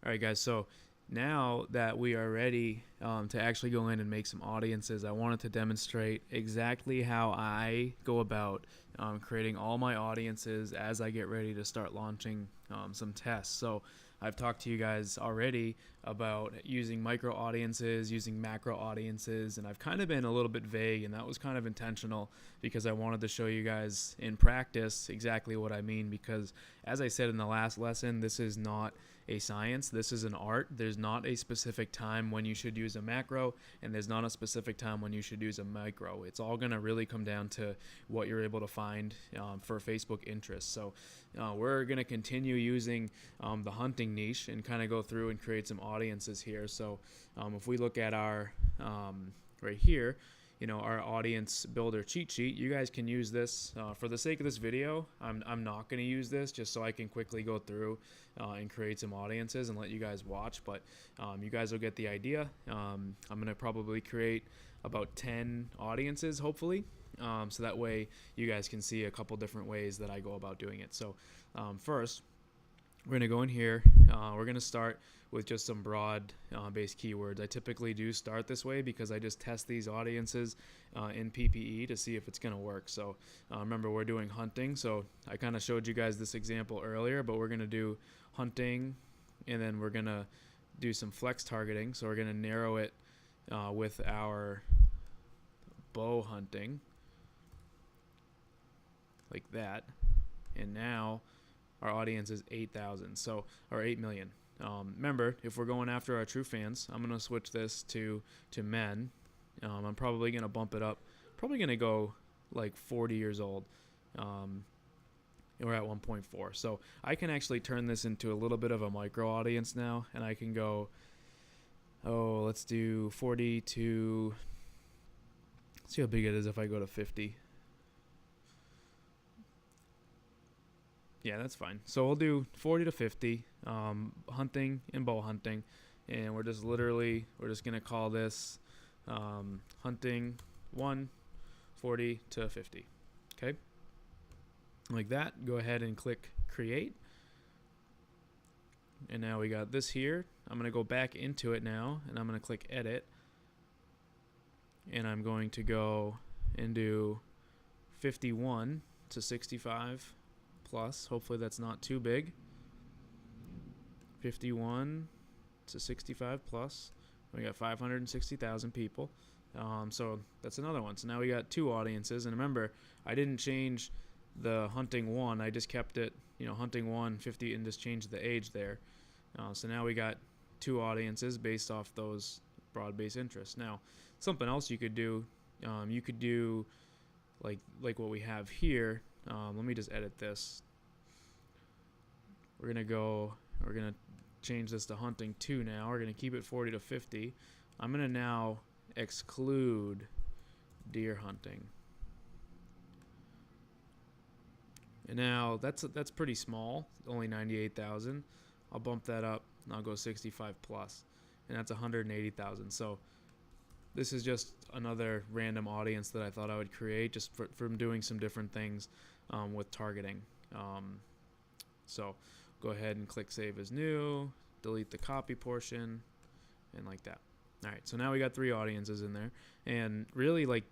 All right, guys. So now that we are ready to actually go in and make some audiences, I wanted to demonstrate exactly how I go about creating all my audiences as I get ready to start launching some tests. So I've talked to you guys already about using micro audiences, using macro audiences, and I've kind of been a little bit vague, and that was kind of intentional because I wanted to show you guys in practice exactly what I mean. Because as I said in the last lesson, this is not a science. This is an art. There's not a specific time when you should use a macro, and there's not a specific time when you should use a micro. It's all going to really come down to what you're able to find for Facebook interests. So we're going to continue using the hunting niche and kind of go through and create some audiences here. So if we look at our right here, our audience builder cheat sheet, you guys can use this for the sake of this video. I'm not going to use this just so I can quickly go through and create some audiences and let you guys watch, but you guys will get the idea. I'm going to probably create about 10 audiences, hopefully, so that way you guys can see a couple different ways that I go about doing it. So first, we're going to go in here. We're going to start with just some broad based keywords. I typically do start this way because I just test these audiences in PPE to see if it's going to work. So remember, we're doing hunting. So I kind of showed you guys this example earlier, but we're going to do hunting, and then we're going to do some flex targeting. So we're going to narrow it with our bow hunting like that. And now our audience is 8,000, so or 8 million. Remember, if we're going after our true fans, I'm gonna switch this to men. I'm probably gonna bump it up. Probably gonna go like 40 years old. We're at 1.4, so I can actually turn this into a little bit of a micro audience now, and I can go. Let's do 40 to. Let's see how big it is if I go to 50. Yeah, that's fine. So we'll do 40 to 50, hunting and bow hunting, and we're just going to call this hunting 1, 40 to 50. Okay, like that. Go ahead and click create, and now we got this here. I'm going to go back into it now, and I'm going to click edit, and I'm going to go and do 51 to 65 plus. Hopefully that's not too big. 51 to 65 plus. We got 560,000 people. So that's another one. So now we got two audiences. And remember, I didn't change the hunting one. I just kept it, hunting 1, 50, and just changed the age there. So now we got two audiences based off those broad-based interests. Now, something else you could do like what we have here. Let me just edit this. We're going to change this to hunting 2 now. We're going to keep it 40 to 50. I'm going to now exclude deer hunting. And now that's pretty small, only 98,000. I'll bump that up and I'll go 65 plus, and that's 180,000. So this is just another random audience that I thought I would create just from doing some different things with targeting. So go ahead and click save as new, delete the copy portion, and like that. All right, so now we got 3 audiences in there, and really, like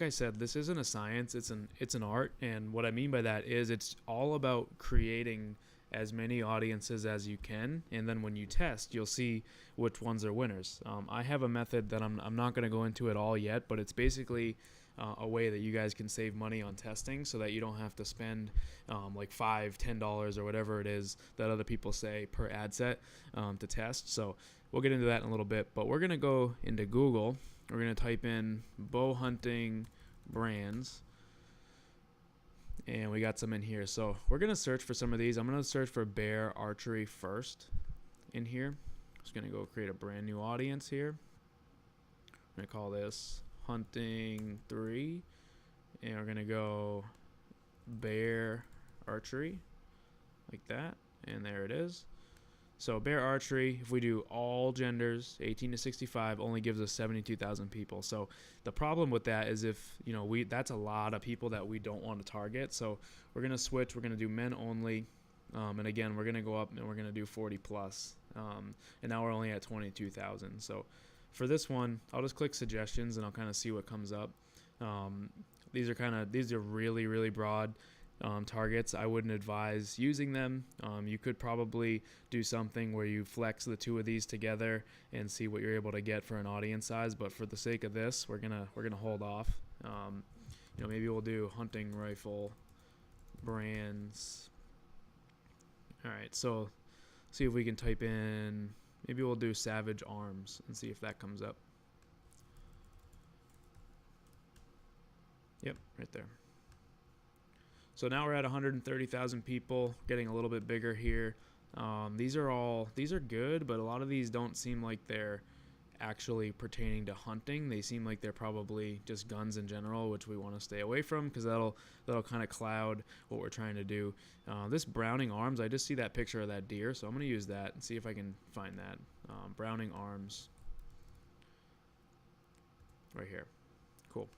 I said, this isn't a science, it's an art. And what I mean by that is it's all about creating as many audiences as you can, and then when you test, you'll see which ones are winners. I have a method that I'm not going to go into it all yet, but it's basically a way that you guys can save money on testing so that you don't have to spend like $5, $10 or whatever it is that other people say per ad set to test. So we'll get into that in a little bit, but we're going to go into Google. We're going to type in bow hunting brands, and we got some in here. So we're going to search for some of these. I'm going to search for bear archery first in here. Just going to go create a brand new audience here. I'm going to call this hunting 3, and we're going to go bear archery like that, and there it is. So bear archery, if we do all genders, 18 to 65, only gives us 72,000 people. So the problem with that is if, that's a lot of people that we don't want to target. So we're going to switch. We're going to do men only. And again, we're going to go up and we're going to do 40 plus. and now we're only at 22,000. So for this one, I'll just click suggestions and I'll kind of see what comes up. These are really, really broad targets. I wouldn't advise using them. You could probably do something where you flex the two of these together and see what you're able to get for an audience size. But for the sake of this, we're gonna hold off. Maybe we'll do hunting rifle brands. All right, so see if we can type in. Maybe we'll do Savage Arms and see if that comes up. Yep, right there. So now we're at 130,000 people, getting a little bit bigger here. These are good, but a lot of these don't seem like they're actually pertaining to hunting. They seem like they're probably just guns in general, which we want to stay away from because that'll kind of cloud what we're trying to do. This Browning Arms, I just see that picture of that deer, so I'm going to use that and see if I can find that. Browning Arms. Right here. Cool.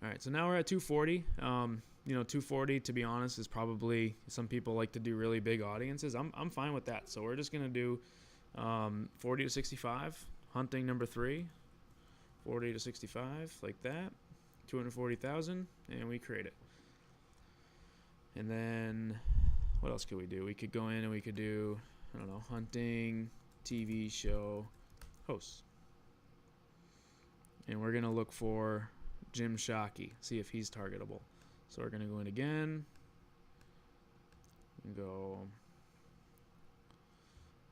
All right, so now we're at 240. 240, to be honest, is probably, some people like to do really big audiences. I'm fine with that. So we're just going to do 40 to 65, hunting number 3, 40 to 65, like that, 240,000, and we create it. And then what else could we do? We could go in and we could do, I don't know, hunting TV show hosts. And we're going to look for Jim Shockey, see if he's targetable. So we're going to go in again and go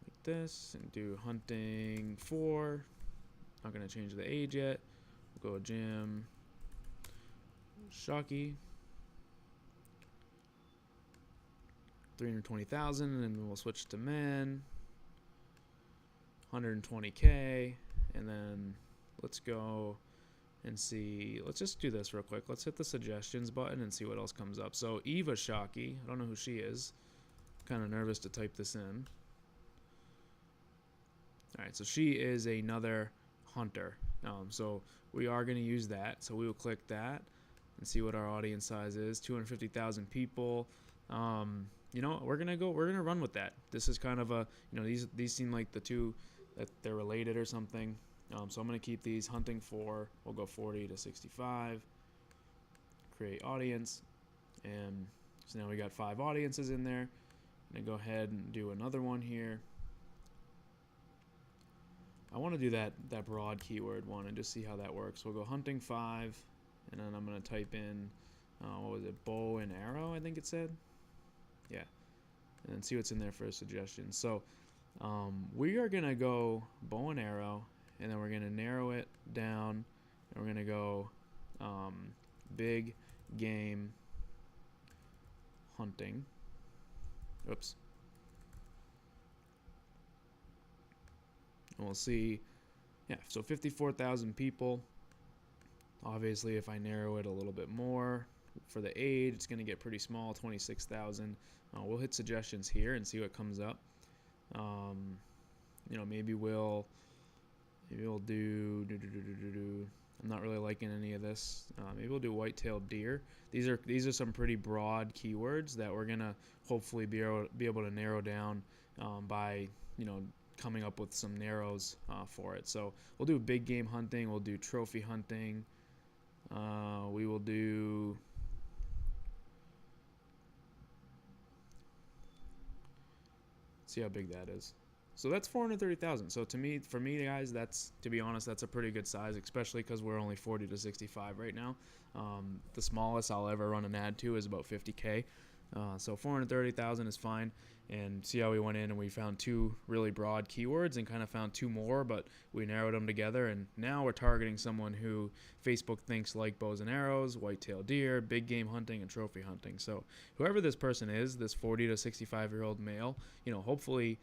like this and do hunting 4. Not going to change the age yet. We'll go Jim Shockey, 320,000, and we'll switch to men, 120K, and then let's go and see. Let's just do this real quick. Let's hit the suggestions button and see what else comes up. So Eva Shockey, I don't know who she is. Kind of nervous to type this in. All right, so she is another hunter. So we are going to use that. So we will click that and see what our audience size is. 250,000 people. We're gonna run with that. This is kind of a, these seem like the two that they're related or something. So I'm going to keep these hunting 4. We'll go 40 to 65. Create audience. And so now we got 5 audiences in there. I'm going to go ahead and do another one here. I want to do that broad keyword one and just see how that works. We'll go hunting 5. And then I'm going to type in, what was it, bow and arrow, I think it said. Yeah. And then see what's in there for a suggestion. So we are going to go bow and arrow. And then we're going to narrow it down, and we're going to go big game hunting. Oops. And we'll see, so 54,000 people. Obviously, if I narrow it a little bit more, for the age, it's going to get pretty small, 26,000. We'll hit suggestions here and see what comes up. Maybe we'll do. I'm not really liking any of this. Maybe we'll do white-tailed deer. These are some pretty broad keywords that we're gonna hopefully be able to narrow down by coming up with some narrows for it. So we'll do big game hunting. We'll do trophy hunting. We will do. See how big that is. So that's 430,000. So for me, guys, to be honest, that's a pretty good size, especially because we're only 40 to 65 right now. The smallest I'll ever run an ad to is about 50K. So 430,000 is fine. And see how we went in and we found 2 really broad keywords and kind of found 2 more, but we narrowed them together. And now we're targeting someone who Facebook thinks like bows and arrows, white-tailed deer, big game hunting, and trophy hunting. So whoever this person is, this 40 to 65-year-old male, hopefully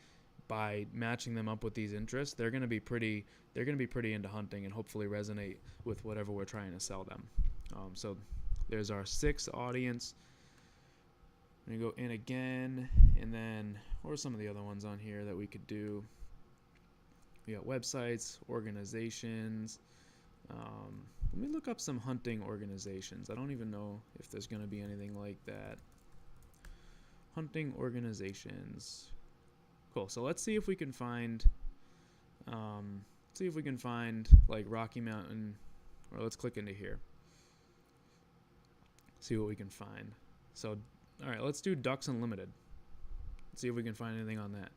by matching them up with these interests, they're going to be pretty into hunting and hopefully resonate with whatever we're trying to sell them. So there's our 6 audience. I'm going to go in again, and then what are some of the other ones on here that we could do? We got websites, organizations. Let me look up some hunting organizations. I don't even know if there's going to be anything like that. Hunting organizations. Cool. So let's see if we can find, like Rocky Mountain, or let's click into here. See what we can find. So, all right, let's do Ducks Unlimited. Let's see if we can find anything on that.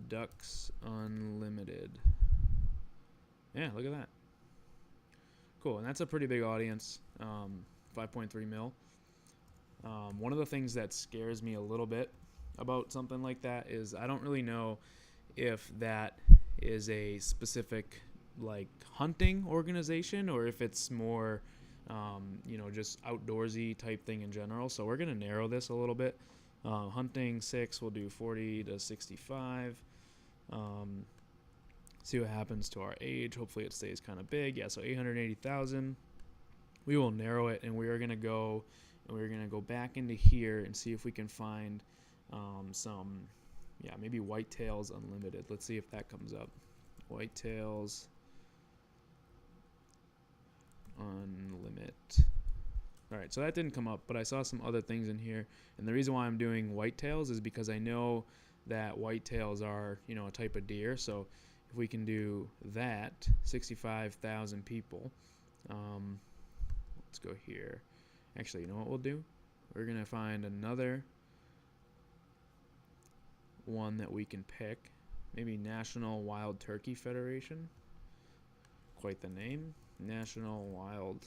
Ducks Unlimited. Yeah, look at that. Cool, and that's a pretty big audience, 5.3 mil. One of the things that scares me a little bit about something like that is I don't really know if that is a specific like hunting organization or if it's more just outdoorsy type thing in general. So we're going to narrow this a little bit. Hunting 6, we'll do 40 to 65. See what happens to our age. Hopefully it stays kind of big. Yeah, so 880,000. We will narrow it, and we're going to go back into here and see if we can find some, maybe Whitetails Unlimited. Let's see if that comes up. Whitetails Unlimited. All right, so that didn't come up, but I saw some other things in here. And the reason why I'm doing whitetails is because I know that whitetails are, a type of deer. So if we can do that, 65,000 people. Let's go here. Actually, you know what we'll do? We're going to find another one that we can pick. Maybe National Wild Turkey Federation. Quite the name. National Wild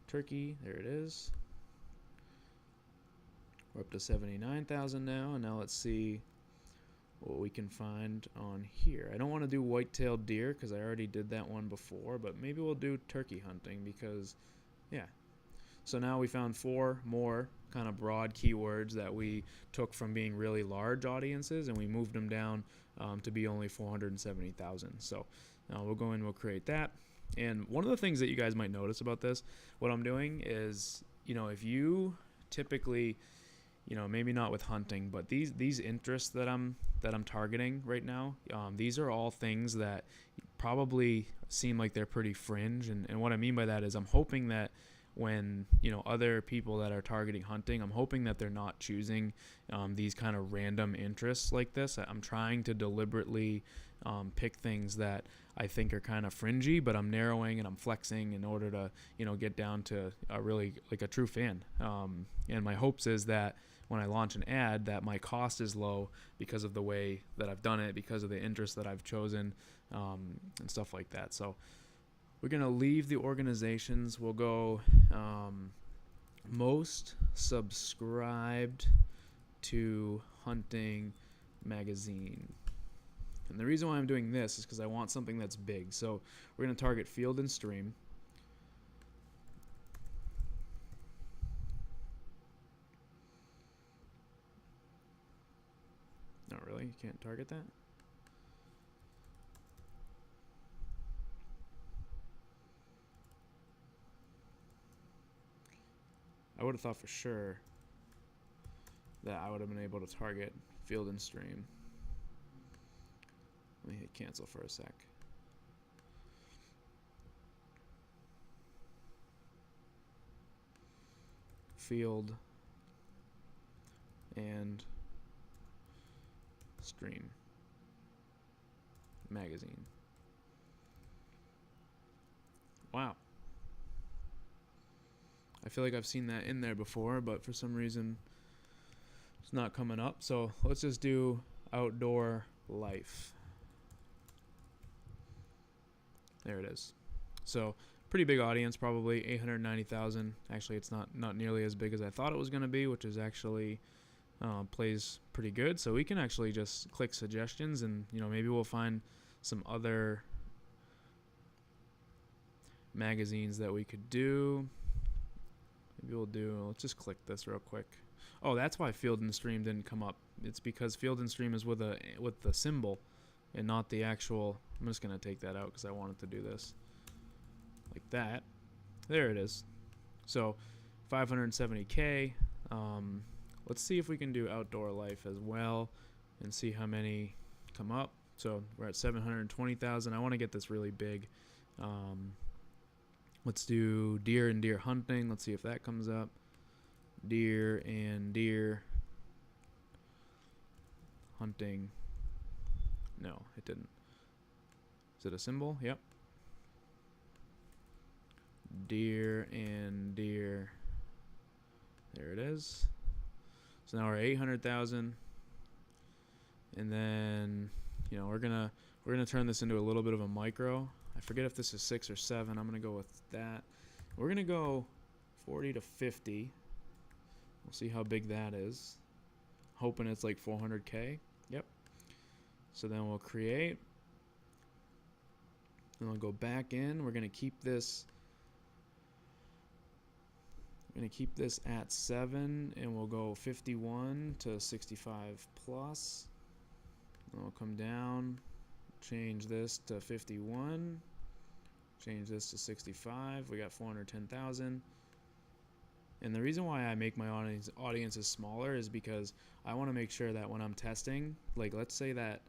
Turkey. There it is. We're up to 79,000 now, and now let's see what we can find on here. I don't want to do white-tailed deer because I already did that one before, but maybe we'll do turkey hunting because, yeah. So now we found 4 more kind of broad keywords that we took from being really large audiences, and we moved them down to be only 470,000. So we'll go in, we'll create that. And one of the things that you guys might notice about this, what I'm doing is, if you typically, maybe not with hunting, but these interests that I'm targeting right now, these are all things that probably seem like they're pretty fringe. And what I mean by that is I'm hoping that when, other people that are targeting hunting, I'm hoping that they're not choosing these kind of random interests like this. I'm trying to deliberately pick things that I think are kind of fringy, but I'm narrowing and I'm flexing in order to, get down to a really like a true fan. And my hopes is that when I launch an ad that my cost is low because of the way that I've done it, because of the interest that I've chosen, and stuff like that. So we're going to leave the organizations. We'll go most subscribed to hunting magazine. And the reason why I'm doing this is because I want something that's big. So we're going to target Field and Stream. No, really? You can't target that? I would have thought for sure that I would have been able to target Field and Stream. Let me hit cancel for a sec. Field and Stream magazine. Wow. I feel like I've seen that in there before, but for some reason it's not coming up. So let's just do outdoor life. There it is. So pretty big audience, probably 890,000. Actually, it's not nearly as big as I thought it was going to be, which is actually plays pretty good. So we can actually just click suggestions, and maybe we'll find some other magazines that we could do. Maybe we'll do, let's just click this real quick. Oh, that's why Field and Stream didn't come up. It's because Field and Stream is with the symbol and not the actual. I'm just going to take that out because I wanted to do this like that. There it is. So 570K. Let's see if we can do outdoor life as well and see how many come up. So we're at 720,000. I want to get this really big. Let's do deer and deer hunting. Let's see if that comes up. Deer and deer hunting. No, it didn't. Is it a symbol? Yep. Deer and deer. There it is. So now we're 800,000. And then, you know, we're gonna turn this into a little bit of a micro. I forget if this is 6 or 7. I'm gonna go with that. We're gonna go 40 to 50. We'll see how big that is. Hoping it's like 400K. Yep. So then we'll create. And we'll go back in. We're gonna keep this. We're going to keep this at 7, and we'll go 51 to 65 plus. And we'll come down, change this to 51, change this to 65. We got 410,000. And the reason why I make my audiences smaller is because I want to make sure that when I'm testing, like let's say that,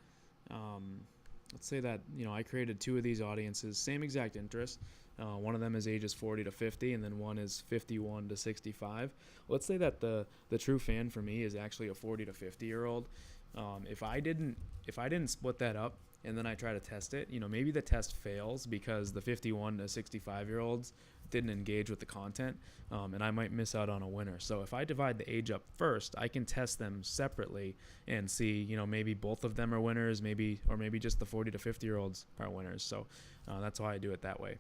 you know, I created 2 of these audiences, same exact interest. One of them is ages 40 to 50, and then one is 51 to 65. Let's say that the true fan for me is actually a 40 to 50 year old. If I didn't split that up and then I try to test it, you know, maybe the test fails because the 51 to 65 year olds didn't engage with the content, and I might miss out on a winner. So if I divide the age up first, I can test them separately and see, you know, maybe both of them are winners, maybe just the 40 to 50 year olds are winners. So that's why I do it that way.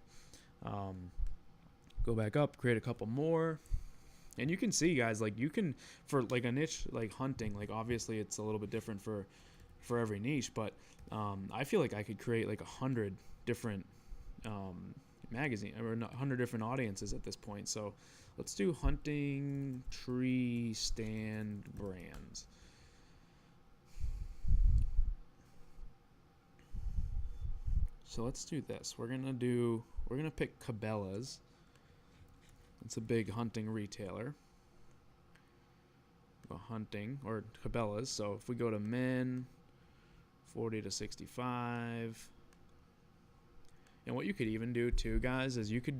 Go back up, create a couple more, and you can see, guys, like you can, for like a niche like hunting, like obviously it's a little bit different for every niche, but I feel like I could create like 100 different magazine or 100 different audiences at this point. So let's do hunting tree stand brands. So let's do this. We're gonna pick Cabela's. It's a big hunting retailer. Go hunting or Cabela's. So if we go to men, 40 to 65. And what you could even do too, guys, is you could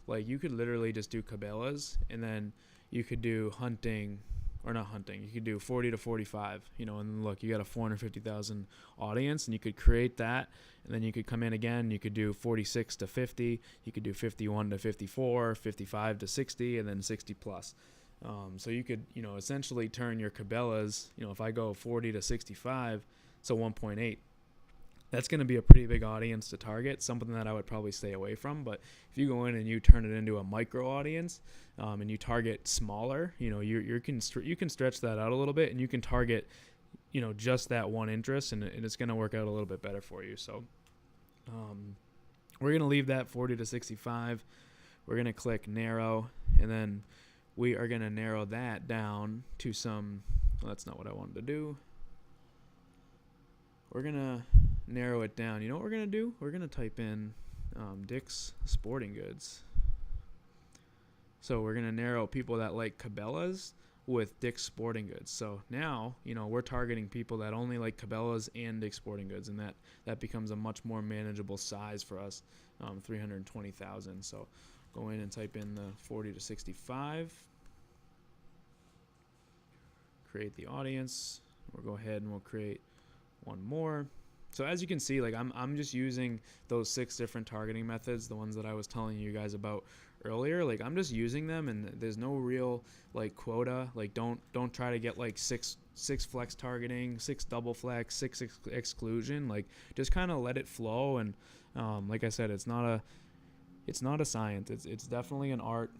literally just do Cabela's, and then you could do hunting, or not hunting, you could do 40 to 45, you know, and look, you got a 450,000 audience, and you could create that, and then you could come in again, you could do 46 to 50, you could do 51 to 54, 55 to 60, and then 60 plus. So you could, you know, essentially turn your Cabela's, you know, if I go 40 to 65, so 1.8. That's going to be a pretty big audience to target, something that I would probably stay away from. But if you go in and you turn it into a micro audience, and you target smaller, you know, you can stretch that out a little bit, and you can target, you know, just that one interest, and it's going to work out a little bit better for you. So we're going to leave that 40 to 65. We're going to click narrow, and then we are going to narrow that down to some, well, that's not what I wanted to do. We're going to narrow it down. You know what we're going to do? We're going to type in Dick's Sporting Goods. So we're going to narrow people that like Cabela's with Dick's Sporting Goods. So now, you know, we're targeting people that only like Cabela's and Dick's Sporting Goods, and that becomes a much more manageable size for us, 320,000. So go in and type in the 40 to 65. Create the audience. We'll go ahead and we'll create one more. So as you can see, like I'm just using those 6 different targeting methods, the ones that I was telling you guys about earlier. Like I'm just using them, and there's no real like quota. Like don't try to get like six flex targeting, 6 double flex, 6 exclusion. Like just kind of let it flow. And like I said, it's not a science. It's definitely an art.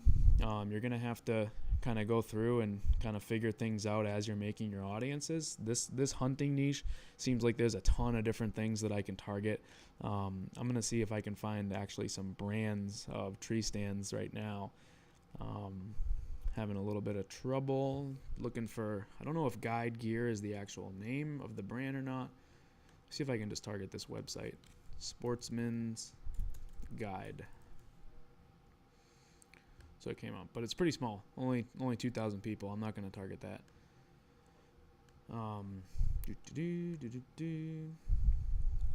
You're gonna have to kind of go through and kind of figure things out as you're making your audiences. This hunting niche seems like there's a ton of different things that I can target. I'm going to see if I can find actually some brands of tree stands right now. Having a little bit of trouble looking for, I don't know if Guide Gear is the actual name of the brand or not. See if I can just target this website. Sportsman's Guide. So it came up, but it's pretty small. Only 2,000 people. I'm not going to target that.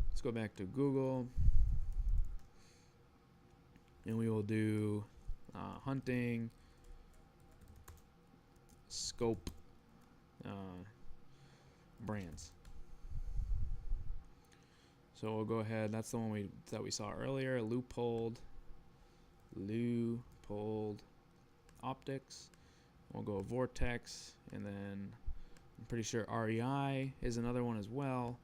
Let's go back to Google, and we will do hunting scope brands. So we'll go ahead. That's the one that we saw earlier. Loophole optics. We'll go vortex, and then I'm pretty sure REI is another one as well.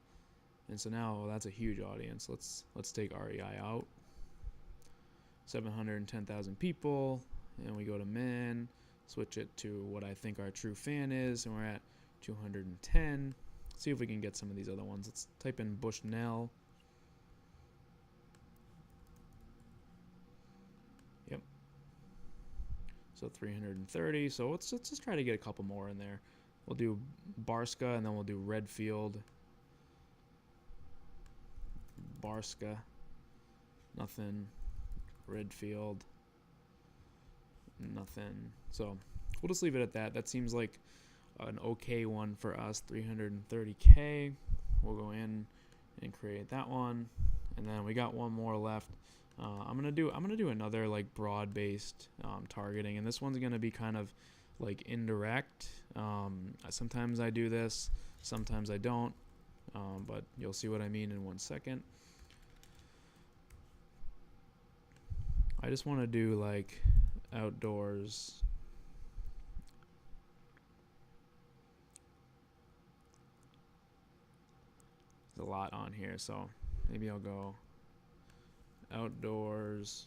And so now that's a huge audience. Let's take REI out. 710,000 people, and we go to men, switch it to what I think our true fan is, and we're at 210. See if we can get some of these other ones. Let's type in Bushnell. Yep. So 330. So let's just try to get a couple more in there. We'll do Barska, and then we'll do Redfield. Barska. Nothing. Redfield. Nothing. So we'll just leave it at that. That seems like an okay one for us. 330K. We'll go in and create that one, and then we got one more left. I'm gonna do another like broad-based targeting, and this one's gonna be kind of like indirect. Sometimes I do this, sometimes I don't, but you'll see what I mean in 1 second. I just want to do like outdoors. There's a lot on here, so maybe I'll go outdoors.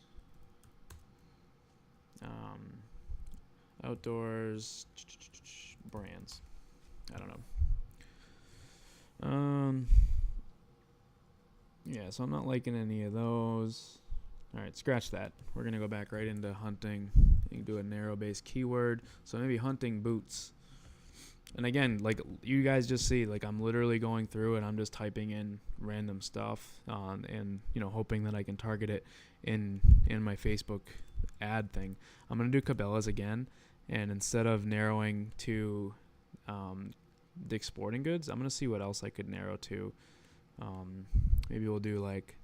Outdoors brands. I don't know. Yeah, so I'm not liking any of those. All right, scratch that. We're going to go back right into hunting. You can do a narrow-based keyword. So maybe hunting boots. And again, like you guys just see, like I'm literally going through and I'm just typing in random stuff and, you know, hoping that I can target it in my Facebook ad thing. I'm going to do Cabela's again. And instead of narrowing to Dick's Sporting Goods, I'm going to see what else I could narrow to. Maybe we'll do like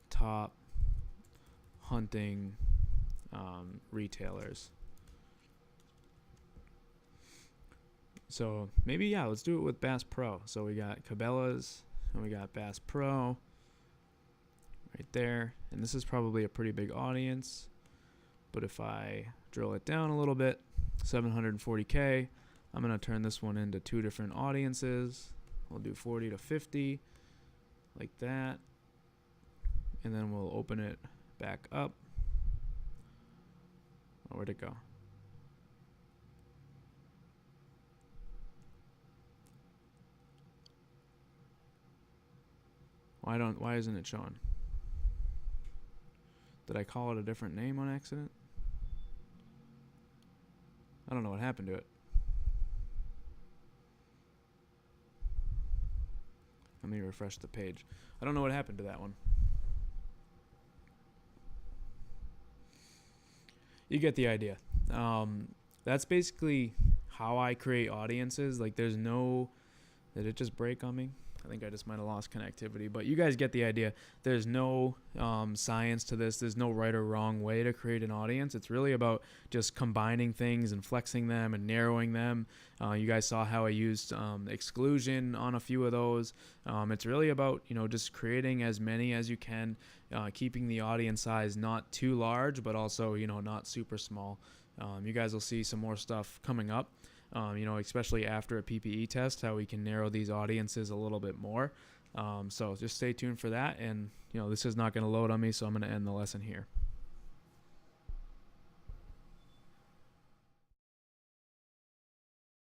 top hunting retailers. So maybe, yeah, let's do it with Bass Pro. So we got Cabela's and we got Bass Pro right there. And this is probably a pretty big audience. But if I drill it down a little bit, 740K, I'm going to turn this one into two different audiences. We'll do 40 to 50 like that. And then we'll open it back up. Oh, where'd it go? Why isn't it showing? Did I call it a different name on accident? I don't know what happened to it. Let me refresh the page. I don't know what happened to that one. You get the idea. That's basically how I create audiences. Like there's no... Did it just break on me? I think I just might have lost connectivity, but you guys get the idea. There's no science to this. There's no right or wrong way to create an audience. It's really about just combining things and flexing them and narrowing them. You guys saw how I used exclusion on a few of those. It's really about, you know, just creating as many as you can, keeping the audience size not too large, but also, you know, not super small. You guys will see some more stuff coming up. You know, especially after a PPE test, how we can narrow these audiences a little bit more. So just stay tuned for that. And, you know, this is not going to load on me, so I'm going to end the lesson here.